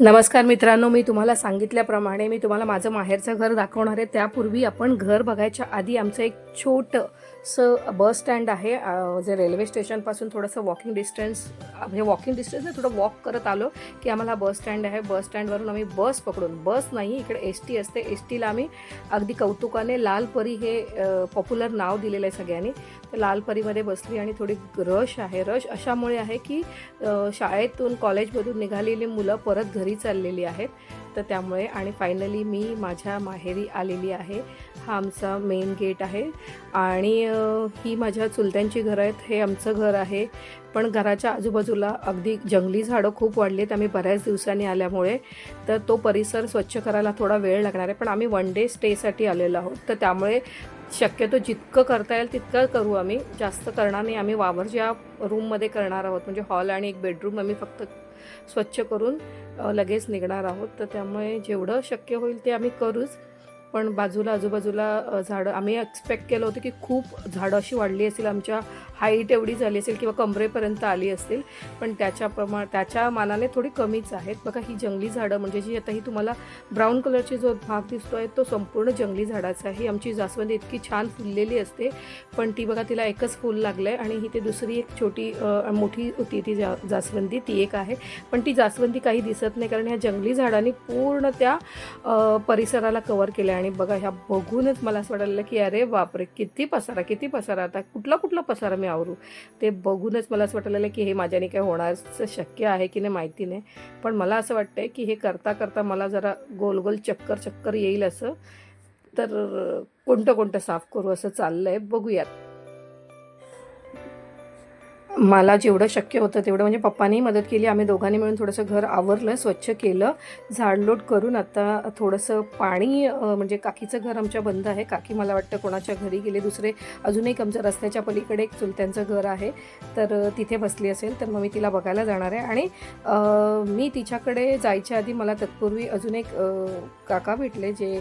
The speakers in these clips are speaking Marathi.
नमस्कार मित्रांनो, मी तुम्हाला सांगितल्याप्रमाणे मी तुम्हाला माझं माहेरचं घर दाखवणार आहे. त्यापूर्वी आपण घर बघायच्या आधी आमचं एक छोटंसं बस स्टँड आहे, जे रेल्वे स्टेशनपासून थोडंसं वॉकिंग डिस्टन्स, म्हणजे वॉकिंग डिस्टन्स नाही, थोडं वॉक करत आलो की आम्हाला बस स्टँड आहे. बस स्टँडवरून आम्ही बस पकडून, बस नाही इकडे एस टी असते, एस टीला आम्ही अगदी कौतुकाने लालपरी हे पॉप्युलर नाव दिलेलं आहे सगळ्यांनी. तर लालपरीमध्ये बसली आणि थोडी रश आहे. रश अशामुळे आहे की शाळेतून कॉलेजमधून निघालेली मुलं परत घरी चाललेली आहेत, तर त्यामुळे. आणि फायनली मी माझ्या माहेरी आलेली आहे. हा आमचा मेन गेट आहे आणि ही माझ्या चुलत्यांची घरं आहेत. हे आमचं घर आहे, पण घराच्या आजूबाजूला अगदी जंगली झाडं खूप वाढली आहेत आम्ही बऱ्याच दिवसांनी आल्यामुळे. तर तो परिसर स्वच्छ करायला थोडा वेळ लागणार आहे, पण आम्ही वन डे स्टेसाठी आलेलो आहोत, तर त्यामुळे शक्यतो जितकं करता येईल तितकं करू. आम्ही जास्त करणार नाही. आम्ही वावरच्या रूममध्ये करणार आहोत, म्हणजे हॉल आणि एक बेडरूम आम्ही फक्त स्वच्छ करून लगेच निघणार आहोत. तर त्यामुळे जेवढं शक्य होईल ते आम्ही करूच. पण बाजूला आजूबाजूला झाडं, आम्ही एक्सपेक्ट केलं होतं की खूप झाडं अशी वाढली असतील, आमच्या हाईट एवढी झाली असेल किंवा कमरेपर्यंत आली असतील, पण त्याच्या मानाने थोडी कमीच आहेत. बघा ही जंगली झाडं, म्हणजे जी आता ही तुम्हाला ब्राऊन कलरची जो भाग दिसतो आहे तो संपूर्ण जंगली झाडाचा आहे. ही आमची जास्वंदी इतकी छान फुललेली असते, पण ती बघा तिला एकच फूल लागलं आहे. आणि ही ते दुसरी एक छोटी मोठी होती ती जास्वंदी, ती एक आहे, पण ती जास्वंदी काही दिसत नाही, कारण ह्या जंगली झाडांनी पूर्ण त्या परिसराला कव्हर केलं आहे. आणि बघा ह्या बघूनच मला असं वाटलं की अरे बापरे, किती पसारा, किती पसारा, आता कुठला पसारा मी आवरू. ते बघूनच मला असं वाटलेलं की हे माझ्याने काय होणारचं शक्य आहे की नाही माहिती नाही, पण मला असं वाटतंय की हे करता करता मला जरा गोल गोल चक्कर येईल असं. तर कोणतं साफ करू असं चाललंय, बघूयात. मला जेवढं शक्य होतं तेवढं, म्हणजे पप्पांनी मदत केली, आम्ही दोघांनी मिळून थोडंसं घर आवरलं, स्वच्छ केलं, झाडलोट करून. आता थोडंसं पाणी, म्हणजे काकीचं घर आमच्या बंद आहे. काकी मला वाटतं कोणाच्या घरी गेले. दुसरे अजून एक आमच्या रस्त्याच्या पलीकडे एक चुलत्यांचं घर आहे, तर तिथे बसली असेल, तर मग मी तिला बघायला जाणार आहे. आणि मी तिच्याकडे जायच्या आधी मला तत्पूर्वी अजून एक काका भेटले, जे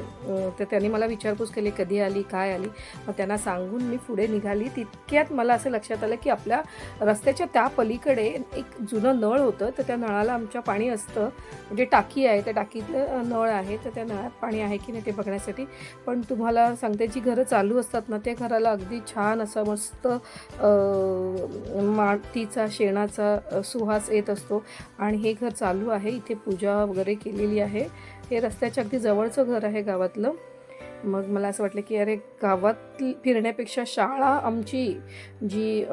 तर त्यांनी मला विचारपूस केली कधी आली, काय आली. मग त्यांना सांगून मी पुढे निघाली. तितक्यात मला असं लक्षात आलं की आपल्या रस्त्याच्या त्या पलीकडे एक जुनं नळ होतं, तर त्या नळाला आमच्या पाणी असतं, म्हणजे टाकी आहे, त्या टाकीतलं नळ आहे, तर त्या नळात पाणी आहे की नाही ते बघण्यासाठी. पण तुम्हाला सांगते, जी घरं चालू असतात ना, त्या घराला अगदी छान असा मस्त मातीचा शेणाचा सुवास येत असतो. आणि हे घर चालू आहे, इथे पूजा वगैरे केलेली आहे. हे रस्त्याच्या अगदी जवळचं घर आहे गावातलं. मग मला असं वाटलं की अरे, गावात फिरण्यापेक्षा शाळा आमची, जी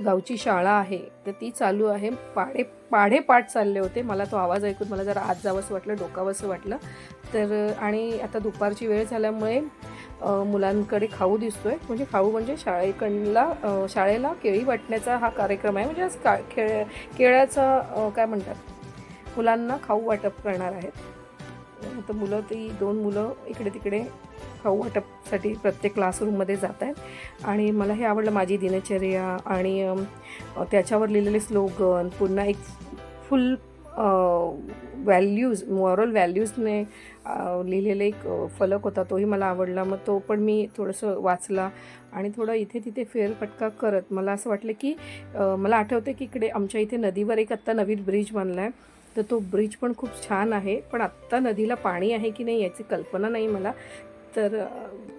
गावची शाळा आहे, तर ती चालू आहे. पाढे पाठ चालले होते. मला तो आवाज ऐकून मला जरा आत जावंसं वाटलं, डोकावंसं वाटलं. तर आणि आता दुपारची वेळ झाल्यामुळे मुलांकडे खाऊ दिसतोय, म्हणजे खाऊ म्हणजे शाळेला केळी वाटण्याचा हा कार्यक्रम आहे. म्हणजे आज केळ्याचा काय म्हणतात, मुलांना खाऊ वाटप करणार आहेत. तर मुलं, ती 2 मुलं इकडे तिकडे खाऊ वाटपसाठी प्रत्येक क्लासरूममध्ये जात आहेत. आणि मला हे आवडलं, माझी दिनचर्या, आणि त्याच्यावर लिहिलेले स्लोगन, पुन्हा एक फुल व्हॅल्यूज, मॉरल व्हॅल्यूजने लिहिलेला एक फलक होता, तोही मला आवडला. मग तो पण मी थोडंसं वाचला आणि थोडं इथे तिथे फेरफटका करत मला असं वाटलं की मला आठवतं की इकडे आमच्या इथे नदीवर एक आत्ता नवीन ब्रिज बनला आहे, तर तो ब्रिज पण खूप छान आहे. पण आत्ता नदीला पाणी आहे की नाही याची कल्पना नाही मला, तर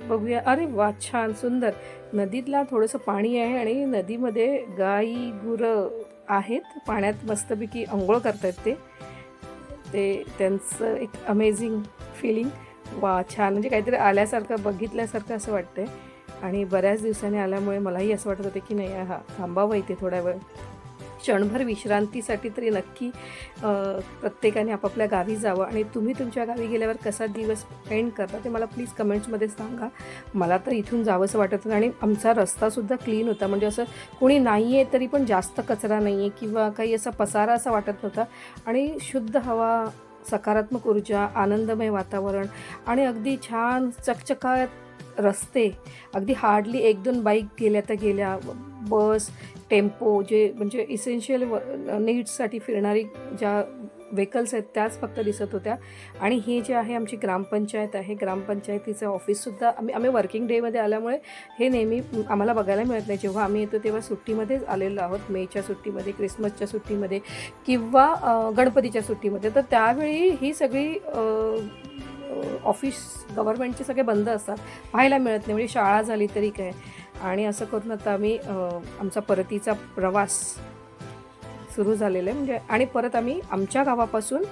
बघूया. अरे वा, छान सुंदर, नदीतला थोडंसं पाणी आहे आणि नदीमध्ये गाई गुरं आहेत, पाण्यात मस्तपैकी अंघोळ करतात. ते त्यांचं एक अमेझिंग फिलिंग. वा, छान, म्हणजे काहीतरी आल्यासारखं, बघितल्यासारखं असं वाटतंय. आणि बऱ्याच दिवसांनी आल्यामुळे मलाही असं वाटत होतं की नाही, थांबावं इथे थोड्या वेळ, क्षणभर विश्रांतीसाठी तरी नक्की प्रत्येकाने आपापल्या गावी जावं. आणि तुम्ही तुमच्या गावी गेल्यावर कसा दिवस स्पेंड करता ते मला प्लीज कमेंट्समध्ये सांगा. मला तर इथून जावंसं वाटत होतं. आणि आमचा रस्तासुद्धा क्लीन होता, म्हणजे असं कोणी नाही आहे तरी पण जास्त कचरा नाही आहे किंवा काही असा पसारा असा वाटत नव्हता. आणि शुद्ध हवा, सकारात्मक ऊर्जा, आनंदमय वातावरण आणि अगदी छान चकचकात रस्ते. अगदी हार्डली 1-2 बाईक गेल्या तर गेल्या, बस, टेम्पो जे म्हणजे इसेन्शियल नीड्ससाठी फिरणारी ज्या व्हेकल्स आहेत त्याच फक्त दिसत होत्या. आणि ही जी आहे आमची ग्रामपंचायत आहे, ग्रामपंचायतीचं ऑफिससुद्धा आम्ही वर्किंग डेमध्ये आल्यामुळे हे नेहमी आम्हाला बघायला मिळत नाही. जेव्हा आम्ही येतो तेव्हा सुट्टीमध्येच आलेलो आहोत, मेच्या सुट्टीमध्ये, क्रिसमसच्या सुट्टीमध्ये किंवा गणपतीच्या सुट्टीमध्ये. तर त्यावेळी ही सगळी ऑफिस गव्हर्नमेंटचे सगळे बंद असतात, पाहायला मिळत नाही. म्हणजे शाळा झाली तरी काय. आणि असं करून आता आम्ही आमचा परतीचा प्रवास सुरू झालेला आहे. म्हणजे आणि परत आम्ही आमच्या गावापासून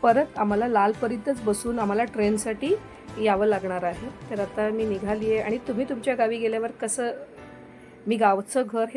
परत आम्हाला लालपरीतच बसून आम्हाला ट्रेनसाठी यावं लागणार आहे. तर आता मी निघाली आहे. आणि तुम्ही तुमच्या गावी गेल्यावर कसं, मी गावचं घर